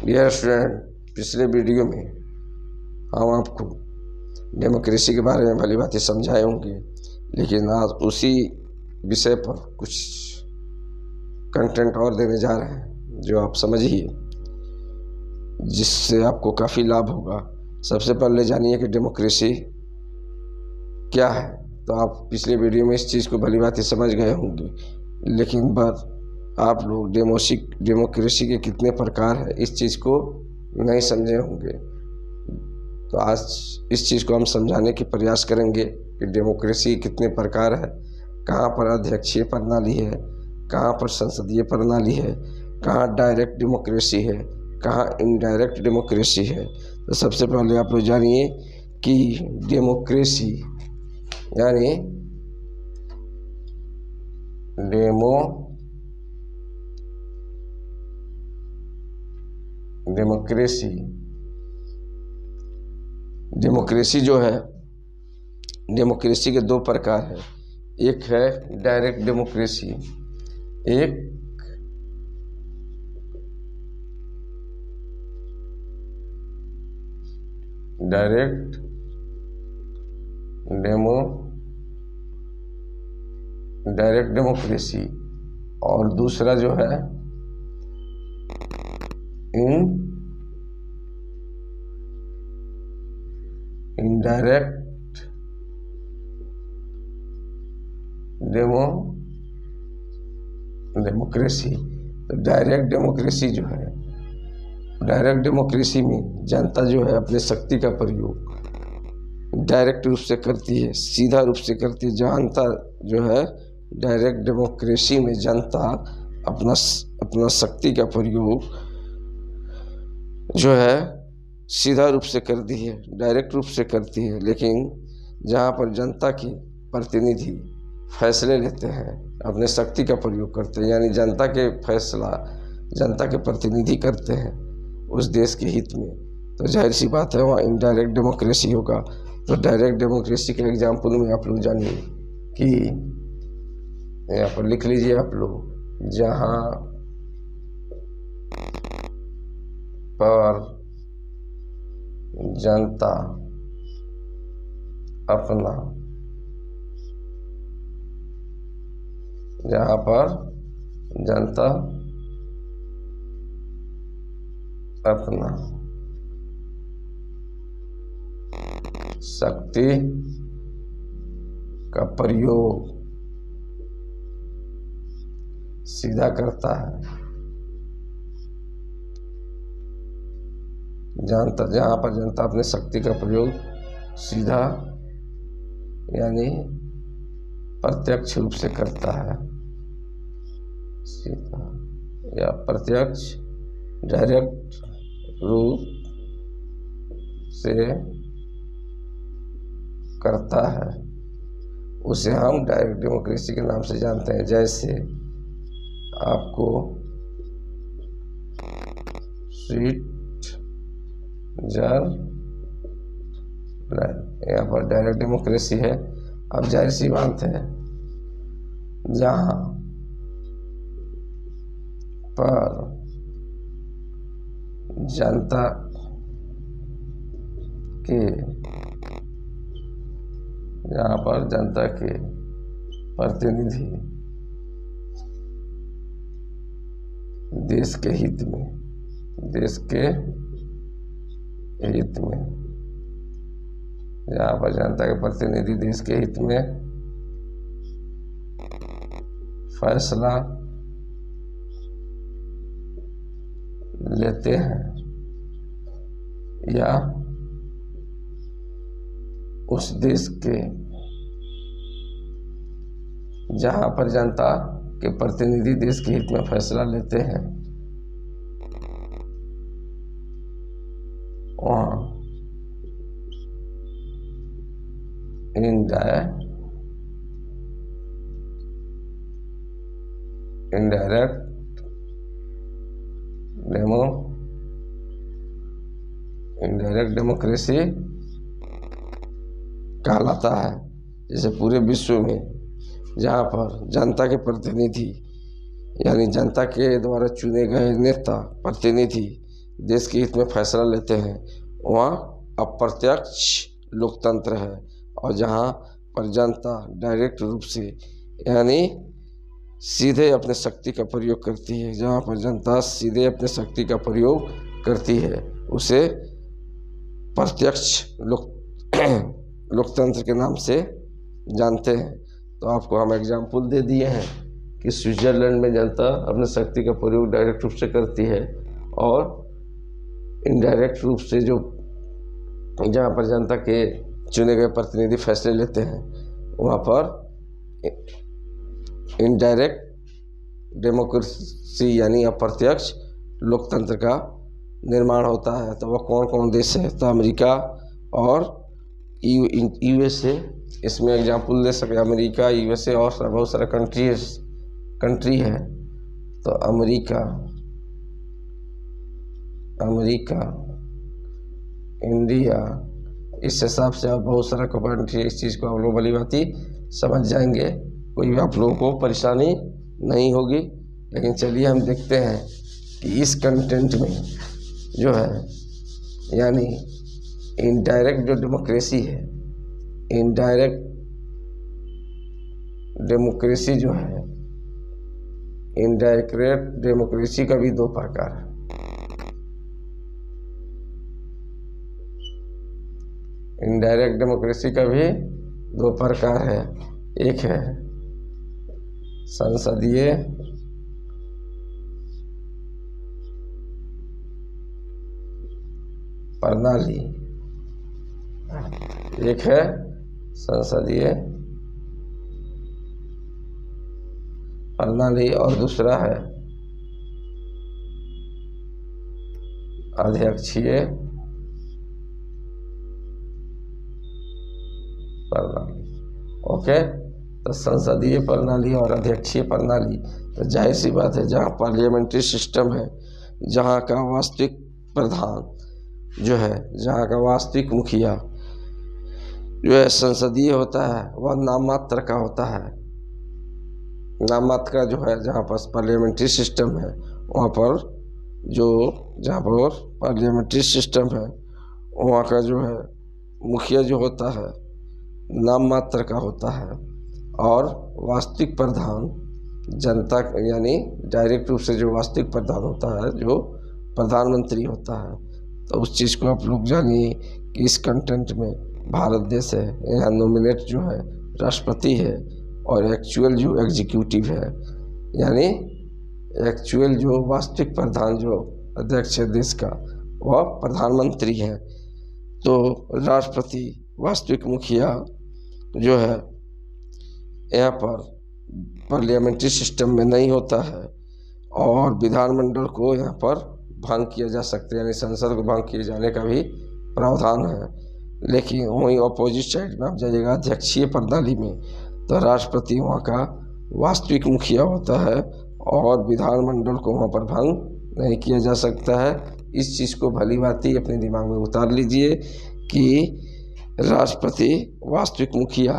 Dear student, पिछले video में हम आपको डेमोक्रेसी के बारे में भली बातें समझाए होंगे, लेकिन आज उसी विषय पर कुछ कंटेंट और देने जा रहे हैं जो आप समझिए, जिससे आपको काफ़ी लाभ होगा। सबसे पहले जानिए कि डेमोक्रेसी क्या है। तो आप पिछले वीडियो में इस चीज़ को भली बातें समझ गए होंगे, लेकिन बात आप लोग डेमोक्रेसी के कितने प्रकार हैं इस चीज़ को नहीं समझे होंगे। तो आज इस चीज़ को हम समझाने के प्रयास करेंगे कि डेमोक्रेसी कितने प्रकार है, कहाँ पर अध्यक्षीय प्रणाली है, कहाँ पर संसदीय प्रणाली है, कहाँ डायरेक्ट डेमोक्रेसी है, कहाँ इनडायरेक्ट डेमोक्रेसी है। तो सबसे पहले आप लोग जानिए कि डेमोक्रेसी यानी डेमोक्रेसी जो है, डेमोक्रेसी के दो प्रकार है। एक है डायरेक्ट डेमोक्रेसी, एक डायरेक्ट डेमोक्रेसी और दूसरा जो है इनडायरेक्ट डेमोक्रेसी। तो डायरेक्ट डेमोक्रेसी जो है, डायरेक्ट डेमोक्रेसी में जनता जो है अपने शक्ति का प्रयोग डायरेक्ट रूप से करती है, सीधा रूप से करती है। जनता जो है डायरेक्ट डेमोक्रेसी में जनता अपना शक्ति का प्रयोग जो है सीधा रूप से करती है, डायरेक्ट रूप से करती है। लेकिन जहाँ पर जनता के प्रतिनिधि फैसले लेते हैं, अपने शक्ति का प्रयोग करते हैं, यानी जनता के फैसला जनता के प्रतिनिधि करते हैं उस देश के हित में, तो जाहिर सी बात है वहाँ इनडायरेक्ट डेमोक्रेसी होगा। तो डायरेक्ट डेमोक्रेसी के एग्जाम्पल में आप लोग जानिए कि यहाँ पर लिख लीजिए आप लोग, जहाँ पर जनता अपना शक्ति का प्रयोग सीधा करता है, जहाँ पर जनता अपने शक्ति का प्रयोग सीधा यानी प्रत्यक्ष रूप से करता है, सीधा या प्रत्यक्ष डायरेक्ट रूप से करता है, उसे हम डायरेक्ट डेमोक्रेसी के नाम से जानते हैं। जैसे आपको यहाँ पर डायरेक्ट डेमोक्रेसी है। अब जाहिर सी बात है जहाँ पर जनता के प्रतिनिधि देश के हित में जहाँ पर जनता के प्रतिनिधि देश के हित में फैसला लेते हैं या उस देश के जहाँ पर जनता के प्रतिनिधि देश के हित में फैसला लेते हैं, वहाँ इनडायरेक्ट डेमोक्रेसी कहलाता है। जैसे पूरे विश्व में जहाँ पर जनता के प्रतिनिधि यानी जनता के द्वारा चुने गए नेता प्रतिनिधि देश के हित में फैसला लेते हैं वहाँ अप्रत्यक्ष लोकतंत्र है। और जहाँ पर जनता डायरेक्ट रूप से यानी सीधे अपने शक्ति का प्रयोग करती है, जहाँ पर जनता सीधे अपने शक्ति का प्रयोग करती है उसे प्रत्यक्ष लोकतंत्र के नाम से जानते हैं। तो आपको हम एग्जाम्पल दे दिए हैं कि स्विट्जरलैंड में जनता अपने शक्ति का प्रयोग डायरेक्ट रूप से करती है और इनडायरेक्ट रूप से जो जहाँ पर जनता के चुने गए प्रतिनिधि फैसले लेते हैं वहाँ पर इनडायरेक्ट डेमोक्रेसी यानी अप्रत्यक्ष लोकतंत्र का निर्माण होता है। तो वह कौन कौन देश है? तो अमेरिका और यूएसए, इसमें एग्जाम्पल दे सके अमेरिका, यूएसए और बहुत सारा कंट्री है। तो अमेरिका, इंडिया, इस हिसाब से आप बहुत सारा कंट्री, इस चीज़ को आप लोग भली भांति समझ जाएंगे, कोई भी आप लोगों को परेशानी नहीं होगी। लेकिन चलिए हम देखते हैं कि इस कंटेंट में जो है यानी इनडायरेक्ट जो डेमोक्रेसी है, इनडायरेक्ट डेमोक्रेसी जो है, इनडायरेक्ट डेमोक्रेसी का भी दो प्रकार है। इनडायरेक्ट डेमोक्रेसी का भी दो प्रकार है। एक है संसदीय प्रणाली, एक है संसदीय प्रणाली और दूसरा है अध्यक्षीय प्रणाली। ओके, तो संसदीय प्रणाली और अध्यक्षीय प्रणाली, तो जाहिर सी बात है जहाँ पार्लियामेंट्री सिस्टम है, जहाँ का वास्तविक प्रधान जो है, जहाँ का वास्तविक मुखिया जो है संसदीय होता है, वह नाम मात्र का होता है। नाम मात्र का जो है, जहाँ पर पार्लियामेंट्री सिस्टम है वहाँ पर जहाँ पर पार्लियामेंट्री सिस्टम है वहाँ का जो है मुखिया जो होता है नाम मात्र का होता है और वास्तविक प्रधान जनता यानी डायरेक्ट रूप से जो वास्तविक प्रधान होता है जो प्रधानमंत्री होता है। तो उस चीज़ को आप लोग जानिए कि इस कंटेंट में भारत देश है, यहाँ नॉमिनेट जो है राष्ट्रपति है और एक्चुअल जो एग्जीक्यूटिव है यानी एक्चुअल जो वास्तविक प्रधान जो अध्यक्ष है देश का वह प्रधानमंत्री है। तो राष्ट्रपति वास्तविक मुखिया जो है यहाँ पर पार्लियामेंट्री सिस्टम में नहीं होता है और विधानमंडल को यहाँ पर भंग किया जा सकता है यानी संसद को भंग किए जाने का भी प्रावधान है। लेकिन वहीं अपोजिट साइड में आप जाइएगा अध्यक्षीय प्रणाली में, तो राष्ट्रपति वहाँ का वास्तविक मुखिया होता है और विधानमंडल को वहाँ पर भंग नहीं किया जा सकता है। इस चीज़ को भली भांति अपने दिमाग में उतार लीजिए कि राष्ट्रपति वास्तविक मुखिया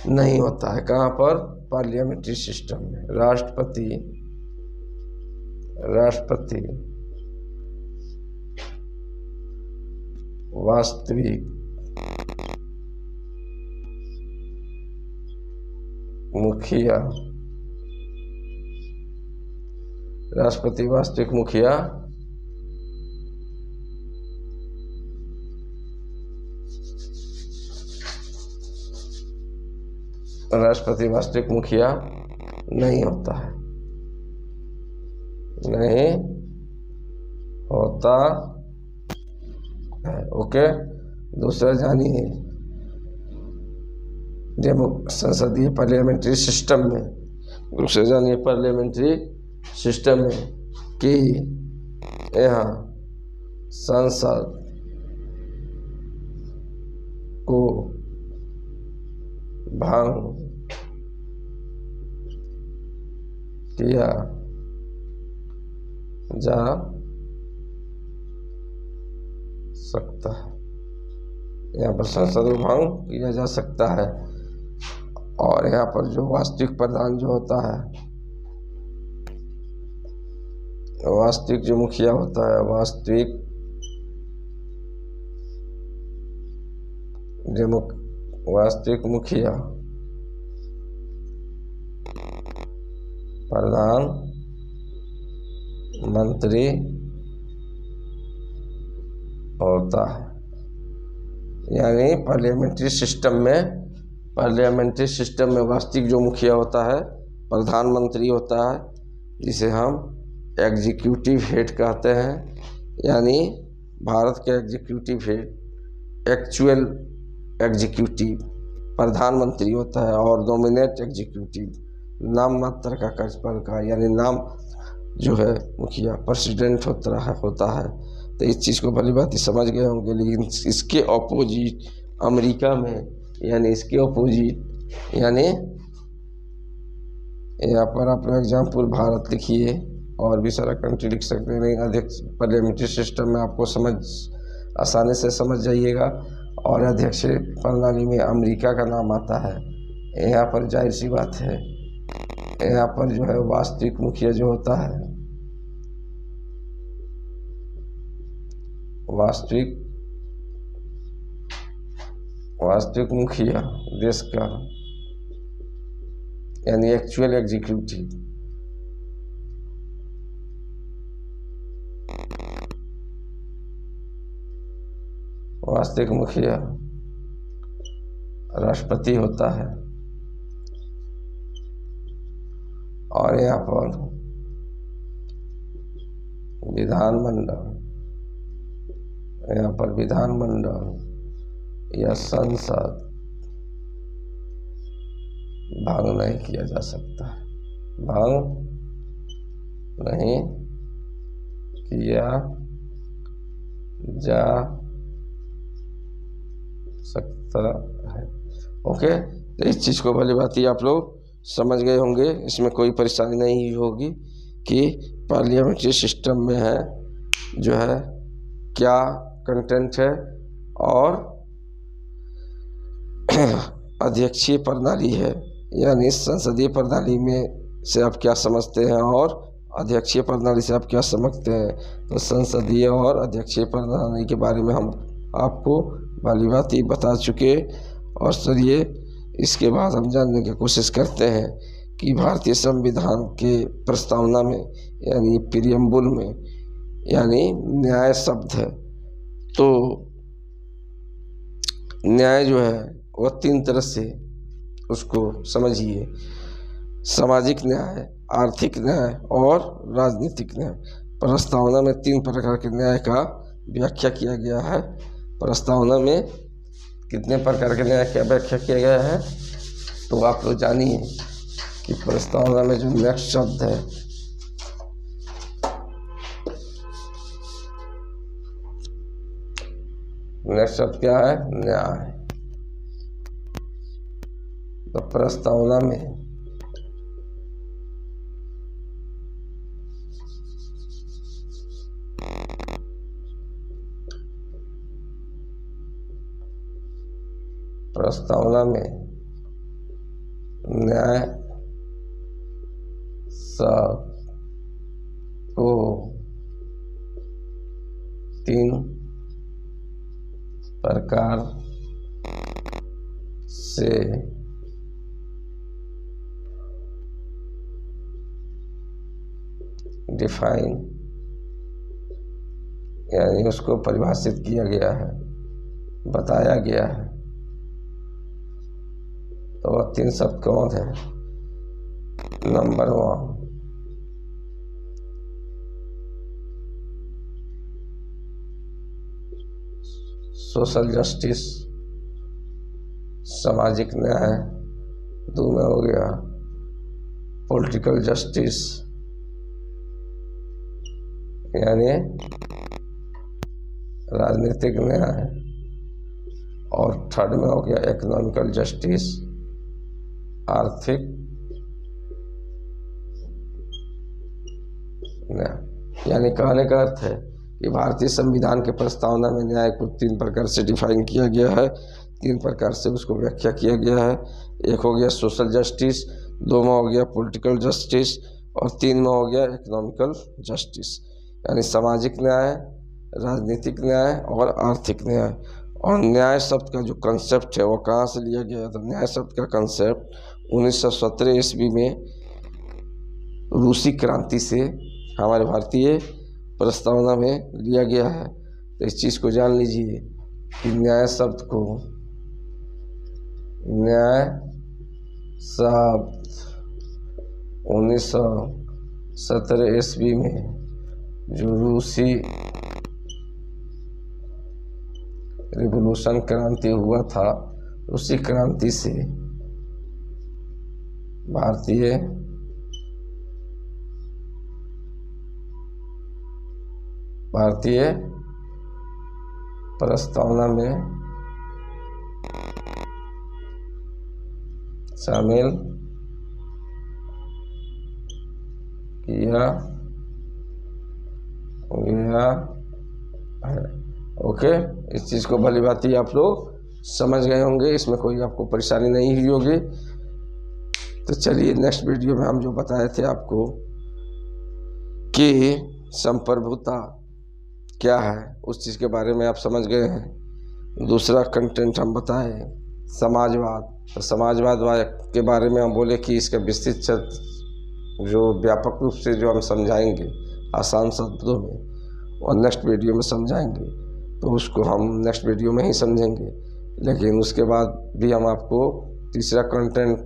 नहीं होता है। कहाँ पर? पार्लियामेंट्री सिस्टम में राष्ट्रपति वास्तविक मुखिया, राष्ट्रपति वास्तविक मुखिया नहीं होता है, नहीं होता है। ओके, दूसरा जानिए संसदीय पार्लियामेंट्री सिस्टम में, दूसरा जानिए पार्लियामेंट्री सिस्टम में कि यहाँ संसद को भंग किया जा सकता है। यहाँ पर संसद को भंग किया जा सकता है और यहाँ पर जो वास्तविक प्रधान जो होता है वास्तविक जो मुखिया होता है, वास्तविक मुखिया प्रधानमंत्री होता है। यानी पार्लियामेंट्री सिस्टम में वास्तविक जो मुखिया होता है प्रधानमंत्री होता है, जिसे हम एग्जीक्यूटिव हेड कहते हैं। यानी भारत के एग्जीक्यूटिव हेड, एक्चुअल एग्जीक्यूटिव प्रधानमंत्री होता है, और नॉमिनेट एग्जीक्यूटिव नाम मात्र का कार्यकाल का, यानी नाम जो है मुखिया प्रेसिडेंट होता है। तो इस चीज़ को भली बात समझ गए होंगे। लेकिन इसके ऑपोजिट अमेरिका में, यानी इसके ऑपोजिट, यानी यहाँ पर आप एग्जाम्पल भारत लिखिए, और भी सारा कंट्री लिख सकते हैं। अध्यक्ष पार्लियामेंट्री सिस्टम में आपको आसानी से समझ जाइएगा। और अध्यक्ष प्रणाली में अमेरिका का नाम आता है। यहाँ पर जाहिर सी बात है, यहाँ पर जो है वास्तविक मुखिया जो होता है, वास्तविक मुखिया देश का, यानी एक्चुअल एग्जीक्यूटिव, वास्तविक मुखिया राष्ट्रपति होता है। और यहाँ पर विधानमंडल या संसद भंग नहीं किया जा सकता है, भंग नहीं किया जा सकता है। ओके, तो इस चीज़ को भली बात ही आप लोग समझ गए होंगे। इसमें कोई परेशानी नहीं होगी कि पार्लियामेंट्री सिस्टम में है जो है क्या कंटेंट है, और अध्यक्षीय प्रणाली है, यानी संसदीय प्रणाली में से आप क्या समझते हैं और अध्यक्षीय प्रणाली से आप क्या समझते हैं। तो संसदीय और अध्यक्षीय प्रणाली के बारे में हम आपको भली बात ही बता चुके। और चलिए इसके बाद हम जानने की कोशिश करते हैं कि भारतीय संविधान के प्रस्तावना में, यानी प्रीएम्बुल में, यानी न्याय शब्द है। तो न्याय जो है वह 3 तरह से उसको समझिए: सामाजिक न्याय, आर्थिक न्याय और राजनीतिक न्याय। प्रस्तावना में 3 प्रकार के न्याय का व्याख्या किया गया है। प्रस्तावना में कितने प्रकार के न्याय का व्याख्या किया गया है, तो आप लोग जानिए कि प्रस्तावना में जो नेक्स्ट शब्द है, नेक्स्ट शब्द क्या है? न्याय। तो प्रस्तावना में न्याय शब्द को 3 प्रकार से डिफाइन, यानी उसको परिभाषित किया गया है, बताया गया है। तो वह 3 शब्द कौन है? नंबर 1 सोशल जस्टिस, सामाजिक न्याय। 2 में हो गया पॉलिटिकल जस्टिस, यानी राजनीतिक न्याय। और 3rd में हो गया इकोनॉमिकल जस्टिस, आर्थिक न्याय। यानी कहने का अर्थ है कि भारतीय संविधान के प्रस्तावना में न्याय को 3 प्रकार से डिफाइन किया गया है, 3 प्रकार से उसको व्याख्या किया गया है। एक हो गया सोशल जस्टिस, 2 में हो गया पॉलिटिकल जस्टिस, और 3 में हो गया इकोनॉमिकल जस्टिस, यानी सामाजिक न्याय, राजनीतिक न्याय और आर्थिक न्याय। और न्याय शब्द का जो कंसेप्ट है वो कहाँ से लिया गया है? तो न्याय शब्द का कंसेप्ट 1917 ईस्वी में रूसी क्रांति से हमारे भारतीय प्रस्तावना में लिया गया है। तो इस चीज़ को जान लीजिए कि न्याय शब्द को, न्याय शब्द 1917 ईस्वी में जो रूसी रिवोल्यूशन क्रांति हुआ था, उसी क्रांति से भारतीय प्रस्तावना में शामिल किया गया है। ओके, इस चीज़ को भली भांति आप लोग समझ गए होंगे, इसमें कोई आपको परेशानी नहीं हुई होगी। तो चलिए नेक्स्ट वीडियो में हम जो बताए थे आपको कि संप्रभुता क्या है, उस चीज़ के बारे में आप समझ गए हैं। दूसरा कंटेंट हम बताए समाजवाद। तो समाजवाद के बारे में हम बोले कि इसका विस्तृत जो व्यापक रूप से जो हम समझाएंगे आसान शब्दों में, और नेक्स्ट वीडियो में समझाएंगे, तो उसको हम नेक्स्ट वीडियो में ही समझेंगे। लेकिन उसके बाद भी हम आपको तीसरा कंटेंट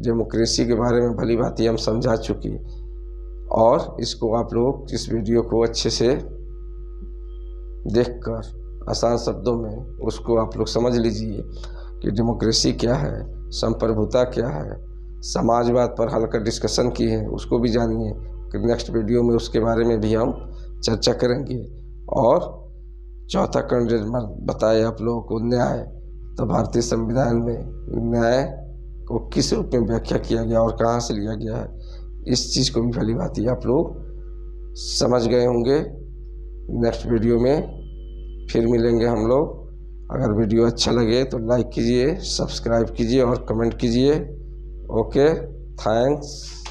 डेमोक्रेसी के बारे में भली भांति हम समझा चुके, और इसको आप लोग इस वीडियो को अच्छे से देखकर आसान शब्दों में उसको आप लोग समझ लीजिए कि डेमोक्रेसी क्या है, संप्रभुता क्या है, समाजवाद पर हल्का डिस्कशन की है, उसको भी जानिए कि नेक्स्ट वीडियो में उसके बारे में भी हम चर्चा करेंगे। और चौथा कंटेंट बताए आप लोगों को न्याय। तो भारतीय संविधान में न्याय को किस रूप में व्याख्या किया गया और कहाँ से लिया गया है, इस चीज़ को भी भली भांति आप लोग समझ गए होंगे। नेक्स्ट वीडियो में फिर मिलेंगे हम लोग। अगर वीडियो अच्छा लगे तो लाइक कीजिए, सब्सक्राइब कीजिए और कमेंट कीजिए। Okay, thanks.